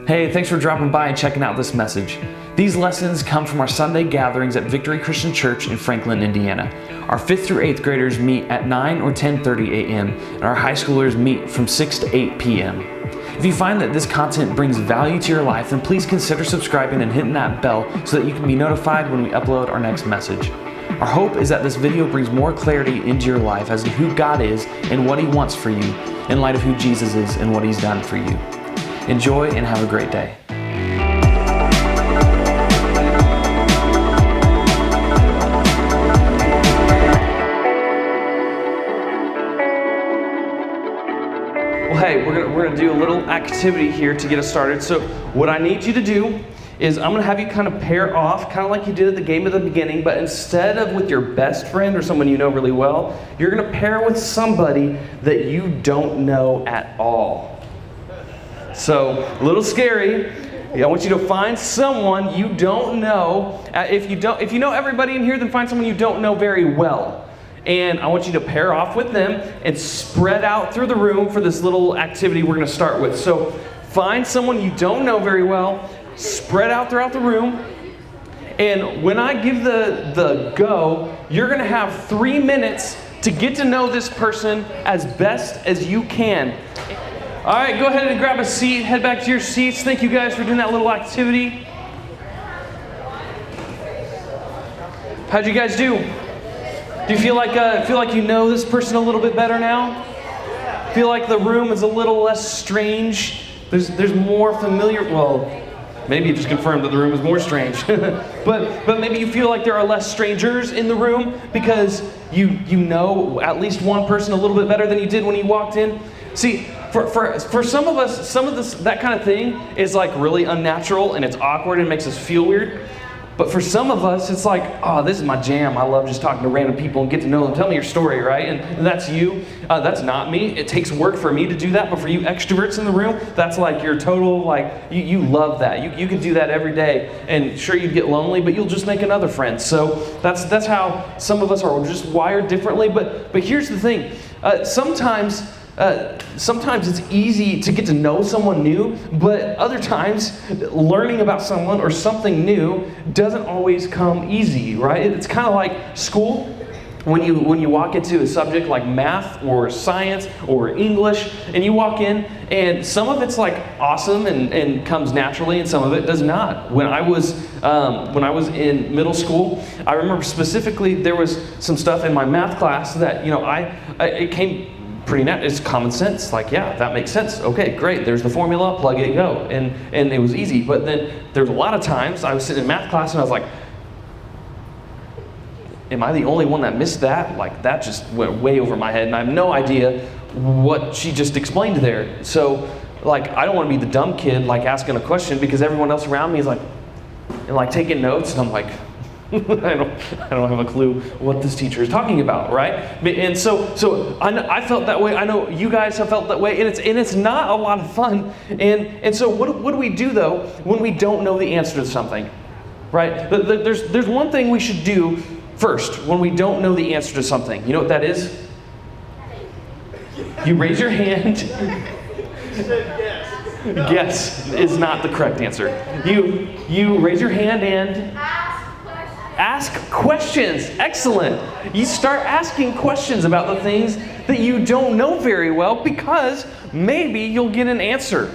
Hey, thanks for dropping by and checking out this message. These lessons come from our Sunday gatherings at Victory Christian Church in Franklin, Indiana. Our 5th through 8th graders meet at 9 or 10:30 a.m. and our high schoolers meet from 6 to 8 p.m. If you find that this content brings value to your life, then please consider subscribing and hitting that bell so that you can be notified when we upload our next message. Our hope is that this video brings more clarity into your life as to who God is and what He wants for you in light of who Jesus is and what He's done for you. Enjoy and have a great day. Well, hey, we're gonna do a little activity here to get us started. So what I need you to do is I'm gonna have you kind of pair off, kind of like you did at the game at the beginning, but instead of with your best friend or someone you know really well, you're gonna pair with somebody that you don't know at all. So, a little scary. I want you to find someone you don't know. If you know everybody in here, then find someone you don't know very well. And I want you to pair off with them and spread out through the room for this little activity we're going to start with. So, find someone you don't know very well, spread out throughout the room. And when I give the go, you're going to have 3 minutes to get to know this person as best as you can. All right, go ahead and grab a seat, head back to your seats. Thank you guys for doing that little activity. How'd you guys do? Do you feel like you know this person a little bit better now? Feel like the room is a little less strange? There's more familiar, well, maybe you just confirmed that the room is more strange. but maybe you feel like there are less strangers in the room because you know at least one person a little bit better than you did when you walked in. See, for some of us, that kind of thing is like really unnatural and it's awkward and makes us feel weird. But for some of us, it's like, oh, this is my jam. I love just talking to random people and get to know them. Tell me your story, right? And that's you. That's not me. It takes work for me to do that. But for you extroverts in the room, that's like your total, like, you love that. You can do that every day. And sure, you'd get lonely, but you'll just make another friend. So that's how some of us are just wired differently. But here's the thing. Sometimes it's easy to get to know someone new, but other times learning about someone or something new doesn't always come easy, right? It's kind of like school. When you walk into a subject like math or science or English, and you walk in, and some of it's like awesome and comes naturally, and some of it does not. When I was in middle school, I remember specifically there was some stuff in my math class that it came pretty net. It's common sense. Like, yeah, that makes sense. Okay, great. There's the formula. Plug it, go. And it was easy. But then there was a lot of times I was sitting in math class and I was like, am I the only one that missed that? Like, that just went way over my head, and I have no idea what she just explained there. So, like, I don't want to be the dumb kid, like, asking a question because everyone else around me is like, and like taking notes, and I'm like, I don't have a clue what this teacher is talking about, right? And so I felt that way. I know you guys have felt that way, and it's not a lot of fun. And so what do we do though when we don't know the answer to something, right? There's one thing we should do first when we don't know the answer to something. You know what that is? You raise your hand. You said yes. Yes is not the correct answer. You raise your hand and ask questions. Excellent. You start asking questions about the things that you don't know very well because maybe you'll get an answer.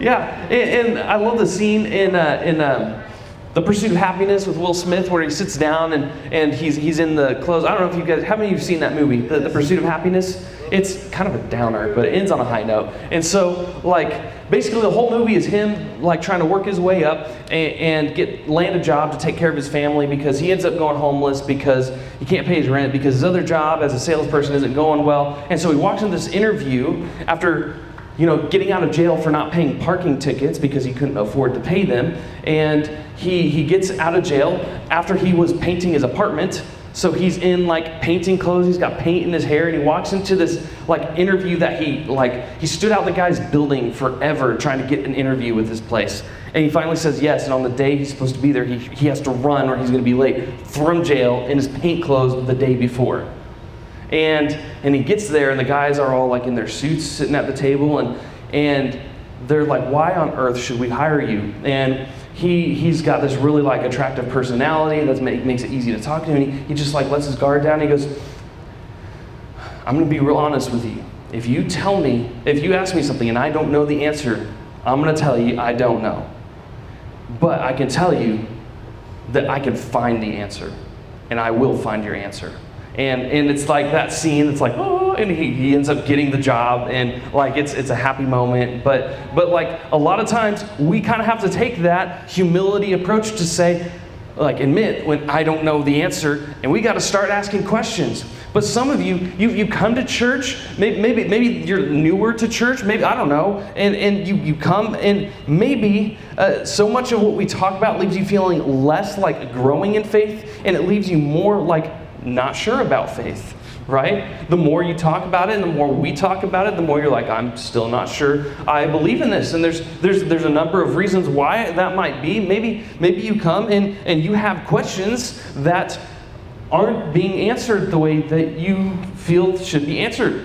Yeah, and I love the scene in The Pursuit of Happiness with Will Smith where he sits down and he's in the clothes. I don't know if you guys, how many of you have seen that movie, The Pursuit of Happiness? It's kind of a downer, but it ends on a high note. And so, like, basically the whole movie is him, like, trying to work his way up and land a job to take care of his family because he ends up going homeless because he can't pay his rent because his other job as a salesperson isn't going well. And so he walks into this interview after, getting out of jail for not paying parking tickets because he couldn't afford to pay them. And he gets out of jail after he was painting his apartment. So he's in like painting clothes, he's got paint in his hair, and he walks into this like interview that he stood out the guy's building forever trying to get an interview with this place. And he finally says yes, and on the day he's supposed to be there, he has to run or he's gonna be late from jail in his paint clothes the day before. And he gets there, and the guys are all like in their suits sitting at the table, and and they're like, why on earth should we hire you? And he's got this really like attractive personality that makes it easy to talk to him. He just like lets his guard down. He goes, I'm going to be real honest with you. If you ask me something and I don't know the answer, I'm going to tell you I don't know. But I can tell you that I can find the answer, and I will find your answer. And it's like that scene. It's like, oh, and he ends up getting the job, and like it's a happy moment. But like a lot of times we kind of have to take that humility approach to say, like, admit when I don't know the answer, and we got to start asking questions. But some of you come to church, maybe you're newer to church, maybe, I don't know, and you come, and maybe so much of what we talk about leaves you feeling less like growing in faith, and it leaves you more like not sure about faith, right? The more you talk about it and the more we talk about it, the more you're like, I'm still not sure I believe in this. And there's a number of reasons why that might be. Maybe you come and you have questions that aren't being answered the way that you feel should be answered.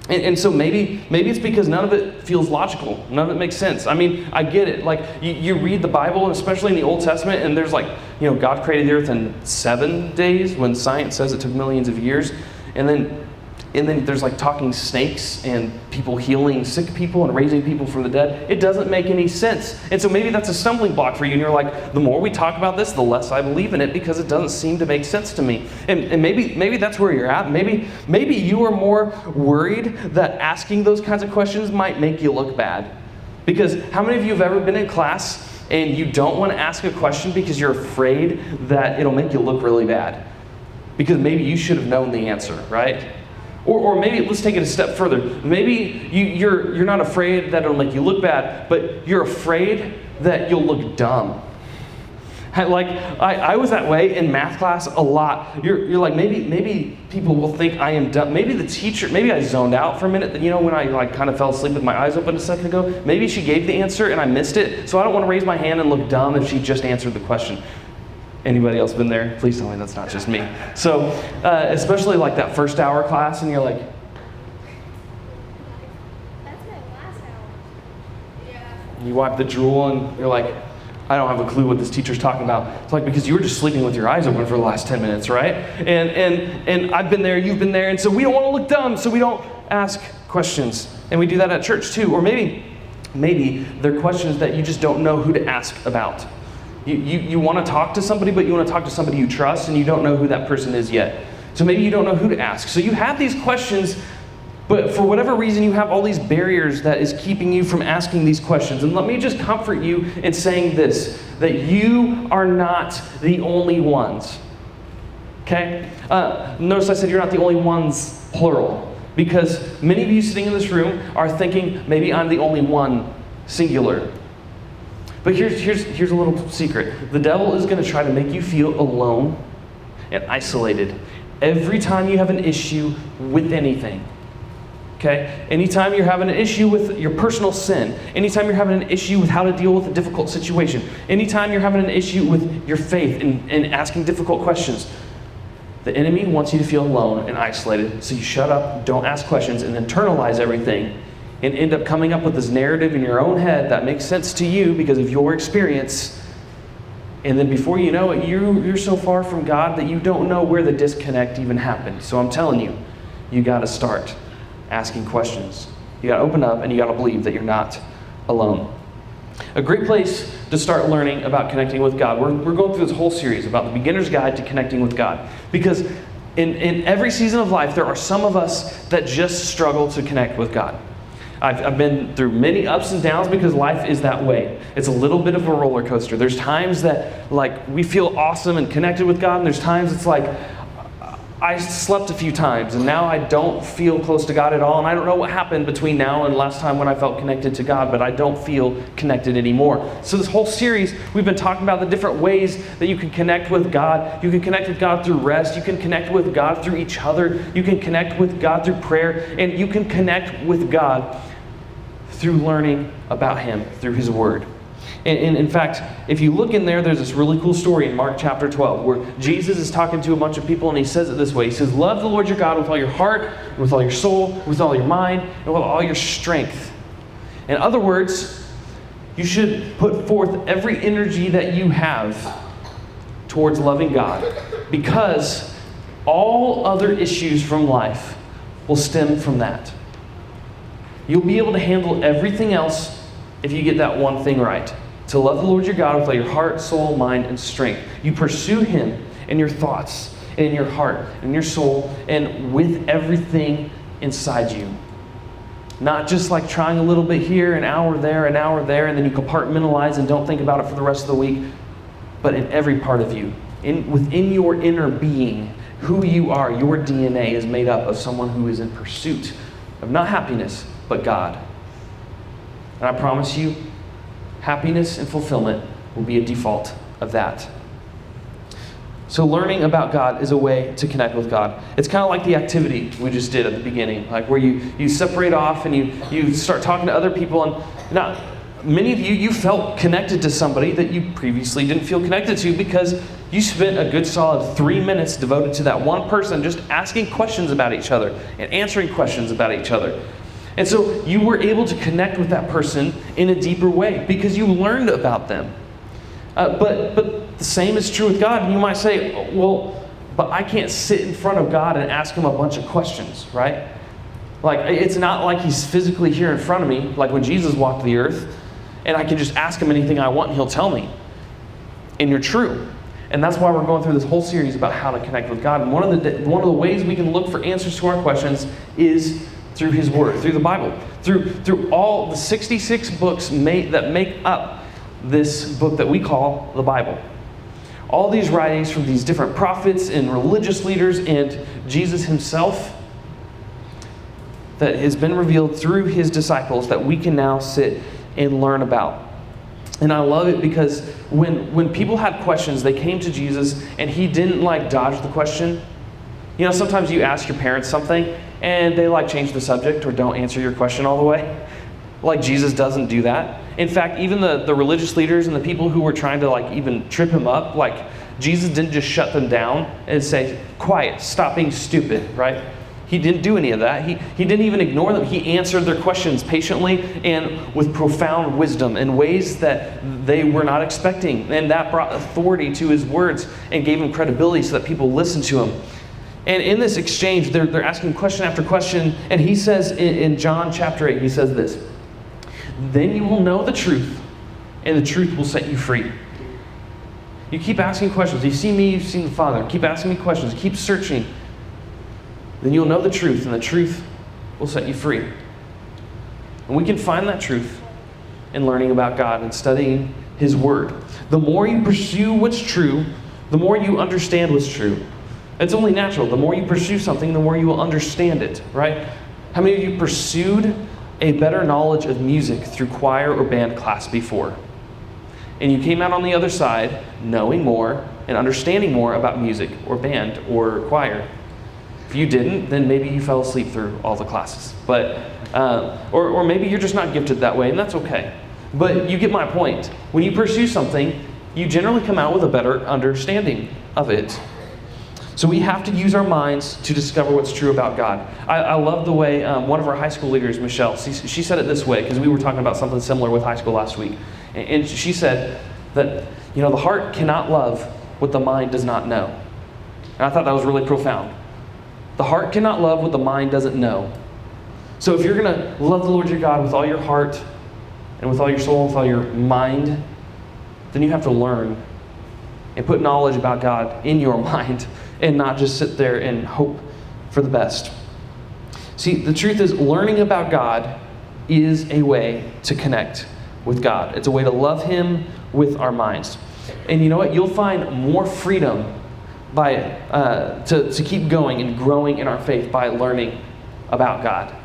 And so maybe it's because none of it feels logical. None of it makes sense. I mean, I get it. Like, you read the Bible, and especially in the Old Testament, and there's like, God created the earth in 7 days when science says it took millions of years. And then there's like talking snakes and people healing sick people and raising people from the dead. It doesn't make any sense. And so maybe that's a stumbling block for you. And you're like, the more we talk about this, the less I believe in it because it doesn't seem to make sense to me. And maybe that's where you're at. Maybe you are more worried that asking those kinds of questions might make you look bad. Because how many of you have ever been in class and you don't want to ask a question because you're afraid that it'll make you look really bad? Because maybe you should have known the answer, right? Or maybe, let's take it a step further. Maybe you're not afraid that it'll make you look bad, but you're afraid that you'll look dumb. Like, I was that way in math class a lot. You're like, maybe people will think I am dumb. Maybe the teacher, maybe I zoned out for a minute. When I like kind of fell asleep with my eyes open a second ago. Maybe she gave the answer and I missed it. So I don't want to raise my hand and look dumb if she just answered the question. Anybody else been there? Please tell me that's not just me. So, especially like that first hour class, and you're like, that's my last hour. Yeah. you wipe the drool, and you're like, I don't have a clue what this teacher's talking about. It's like, because you were just sleeping with your eyes open for the last 10 minutes, right? And I've been there, you've been there, and so we don't want to look dumb, so we don't ask questions. And we do that at church too. Or maybe they're questions that you just don't know who to ask about. You want to talk to somebody, but you want to talk to somebody you trust, and you don't know who that person is yet. So maybe you don't know who to ask. So you have these questions, but for whatever reason, you have all these barriers that is keeping you from asking these questions. And let me just comfort you in saying this, that you are not the only ones. Okay? Notice I said you're not the only ones, plural. Because many of you sitting in this room are thinking, maybe I'm the only one, singular. But here's a little secret. The devil is going to try to make you feel alone and isolated every time you have an issue with anything. Okay? Anytime you're having an issue with your personal sin, anytime you're having an issue with how to deal with a difficult situation, anytime you're having an issue with your faith and asking difficult questions, the enemy wants you to feel alone and isolated. So you shut up, don't ask questions, and internalize everything, and end up coming up with this narrative in your own head that makes sense to you because of your experience. And then before you know it, you're so far from God that you don't know where the disconnect even happened. So I'm telling you, you got to start asking questions. You got to open up and you got to believe that you're not alone. A great place to start learning about connecting with God. We're going through this whole series about the beginner's guide to connecting with God. Because in every season of life, there are some of us that just struggle to connect with God. I've been through many ups and downs because life is that way. It's a little bit of a roller coaster. There's times that like we feel awesome and connected with God, and there's times it's like I slept a few times and now I don't feel close to God at all, and I don't know what happened between now and last time when I felt connected to God, but I don't feel connected anymore. So this whole series, we've been talking about the different ways that you can connect with God. You can connect with God through rest. You can connect with God through each other. You can connect with God through prayer, and you can connect with God through learning about Him, through His Word. And in fact, if you look in there, there's this really cool story in Mark chapter 12 where Jesus is talking to a bunch of people, and He says it this way. He says, love the Lord your God with all your heart, with all your soul, with all your mind, and with all your strength. In other words, you should put forth every energy that you have towards loving God, because all other issues from life will stem from that. You'll be able to handle everything else if you get that one thing right. To love the Lord your God with all your heart, soul, mind, and strength. You pursue Him in your thoughts, and in your heart, and in your soul, and with everything inside you. Not just like trying a little bit here, an hour there, and then you compartmentalize and don't think about it for the rest of the week, but in every part of you. Within your inner being, who you are, your DNA is made up of someone who is in pursuit of not happiness, but God. And I promise you, happiness and fulfillment will be a default of that. So learning about God is a way to connect with God. It's kind of like the activity we just did at the beginning, like where you separate off and you start talking to other people. And now, many of you felt connected to somebody that you previously didn't feel connected to, because you spent a good solid 3 minutes devoted to that one person, just asking questions about each other and answering questions about each other. And so you were able to connect with that person in a deeper way because you learned about them. But the same is true with God. And you might say, well, but I can't sit in front of God and ask Him a bunch of questions, right? Like, it's not like He's physically here in front of me, like when Jesus walked the earth, and I can just ask Him anything I want and He'll tell me. And you're true. And that's why we're going through this whole series about how to connect with God. And one of the ways we can look for answers to our questions is through His Word, through the Bible, through all the 66 books that make up this book that we call the Bible. All these writings from these different prophets and religious leaders and Jesus Himself that has been revealed through His disciples that we can now sit and learn about. And I love it because when people had questions, they came to Jesus and He didn't dodge the question. You know, sometimes you ask your parents something and they change the subject or don't answer your question all the way. Jesus doesn't do that. In fact, even the religious leaders and the people who were trying to even trip Him up, Jesus didn't just shut them down and say, quiet, stop being stupid, right? He didn't do any of that. He didn't even ignore them. He answered their questions patiently and with profound wisdom in ways that they were not expecting. And that brought authority to His words and gave Him credibility so that people listened to Him. And in this exchange, they're asking question after question. And He says in John chapter 8, He says this, "Then you will know the truth, and the truth will set you free." You keep asking questions. You see me, you've seen the Father. Keep asking me questions. Keep searching. Then you'll know the truth, and the truth will set you free. And we can find that truth in learning about God and studying His Word. The more you pursue what's true, the more you understand what's true. It's only natural. The more you pursue something, the more you will understand it, right? How many of you pursued a better knowledge of music through choir or band class before? And you came out on the other side knowing more and understanding more about music or band or choir. If you didn't, then maybe you fell asleep through all the classes. But or maybe you're just not gifted that way, and that's okay. But you get my point. When you pursue something, you generally come out with a better understanding of it. So we have to use our minds to discover what's true about God. I love the way one of our high school leaders, Michelle, she said it this way, because we were talking about something similar with high school last week. And she said that, the heart cannot love what the mind does not know. And I thought that was really profound. The heart cannot love what the mind doesn't know. So if you're going to love the Lord your God with all your heart and with all your soul and with all your mind, then you have to learn and put knowledge about God in your mind and not just sit there and hope for the best. See, the truth is, learning about God is a way to connect with God. It's a way to love Him with our minds. And you know what? You'll find more freedom to keep going and growing in our faith by learning about God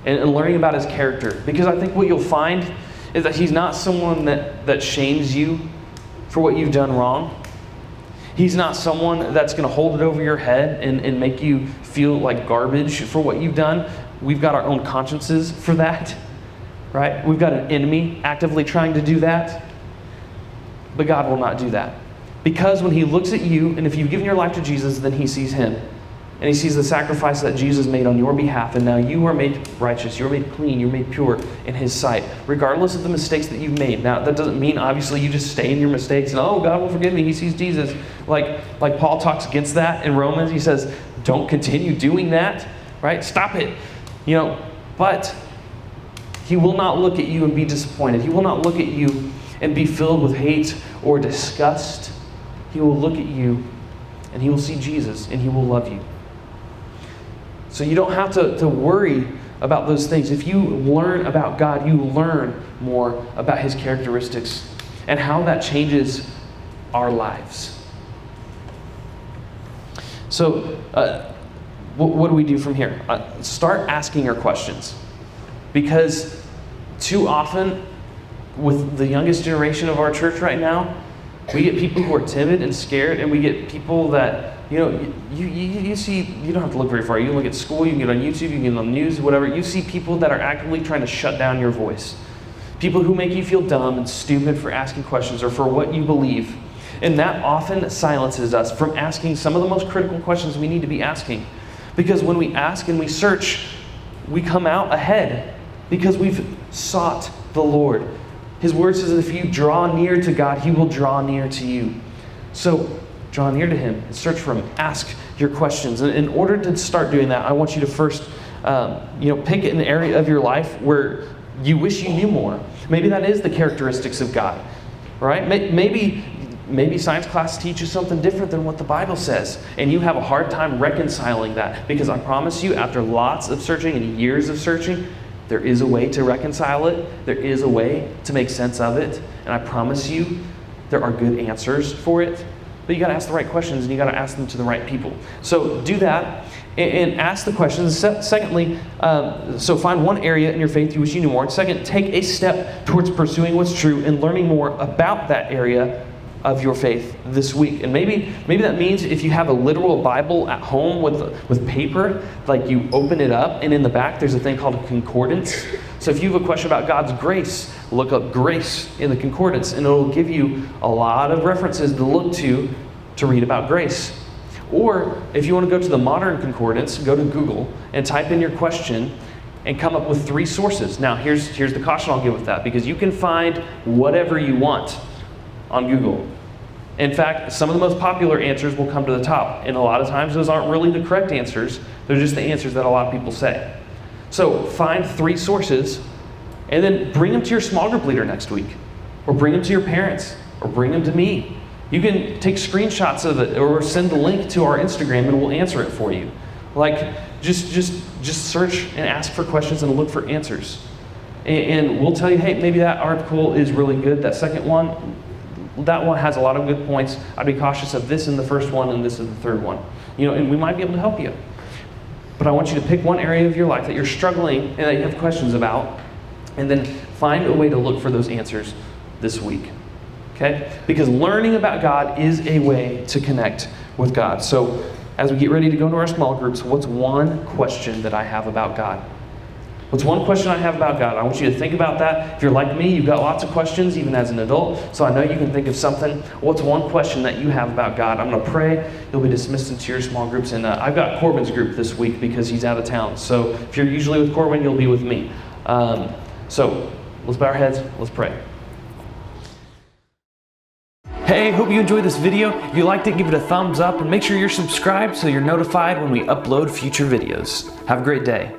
and learning about His character. Because I think what you'll find is that He's not someone that shames you for what you've done wrong. He's not someone that's going to hold it over your head and make you feel like garbage for what you've done. We've got our own consciences for that, right? We've got an enemy actively trying to do that. But God will not do that. Because when He looks at you, and if you've given your life to Jesus, then He sees Him. And he sees the sacrifice that Jesus made on your behalf, and now you are made righteous, you're made clean, you're made pure in his sight, regardless of the mistakes that you've made. Now, that doesn't mean, obviously, you just stay in your mistakes and, oh, God will forgive me. He sees Jesus. Like Paul talks against that in Romans. He says, don't continue doing that, right? Stop it. But he will not look at you and be disappointed. He will not look at you and be filled with hate or disgust. He will look at you and he will see Jesus and he will love you. So you don't have to worry about those things. If you learn about God, you learn more about his characteristics and how that changes our lives. So what do we do from here? Start asking your questions. Because too often, with the youngest generation of our church right now, we get people who are timid and scared, and we get people that, you see, you don't have to look very far. You can look at school, you can get on YouTube, you can get on the news, whatever. You see people that are actively trying to shut down your voice. People who make you feel dumb and stupid for asking questions or for what you believe. And that often silences us from asking some of the most critical questions we need to be asking. Because when we ask and we search, we come out ahead because we've sought the Lord. His word says that if you draw near to God, he will draw near to you. So draw near to him and search for him. Ask your questions. And in order to start doing that, I want you to first pick an area of your life where you wish you knew more. Maybe that is the characteristics of God, right? Maybe science class teaches something different than what the Bible says, and you have a hard time reconciling that, because I promise you, after lots of searching and years of searching, there is a way to reconcile it. There is a way to make sense of it, and I promise you, there are good answers for it. But you got to ask the right questions, and you got to ask them to the right people. So do that and ask the questions. Secondly, so find one area in your faith you wish you knew more. Second, take a step towards pursuing what's true and learning more about that area of your faith this week. And maybe that means if you have a literal Bible at home with paper, like you open it up and in the back there's a thing called a concordance. So if you have a question about God's grace, look up grace in the concordance and it'll give you a lot of references to look to read about grace. Or if you want to go to the modern concordance, go to Google and type in your question and come up with 3 sources. Now here's the caution I'll give with that, because you can find whatever you want on Google. In fact, some of the most popular answers will come to the top, and a lot of times those aren't really the correct answers. They're just the answers that a lot of people say. So find 3 sources and then bring them to your small group leader next week, or bring them to your parents, or bring them to me. You can take screenshots of it or send the link to our Instagram and we'll answer it for you. Like just search and ask for questions and look for answers. And we'll tell you, hey, maybe that article is really good. That second one, that one has a lot of good points. I'd be cautious of this in the first one and this in the third one. And we might be able to help you. But I want you to pick one area of your life that you're struggling and that you have questions about, and then find a way to look for those answers this week. Okay? Because learning about God is a way to connect with God. So as we get ready to go into our small groups, what's one question that I have about God? What's one question I have about God? I want you to think about that. If you're like me, you've got lots of questions, even as an adult, so I know you can think of something. What's one question that you have about God? I'm going to pray. You'll be dismissed into your small groups, and I've got Corbin's group this week because he's out of town. So if you're usually with Corbin, you'll be with me. So let's bow our heads. Let's pray. Hey, hope you enjoyed this video. If you liked it, give it a thumbs up, and make sure you're subscribed so you're notified when we upload future videos. Have a great day.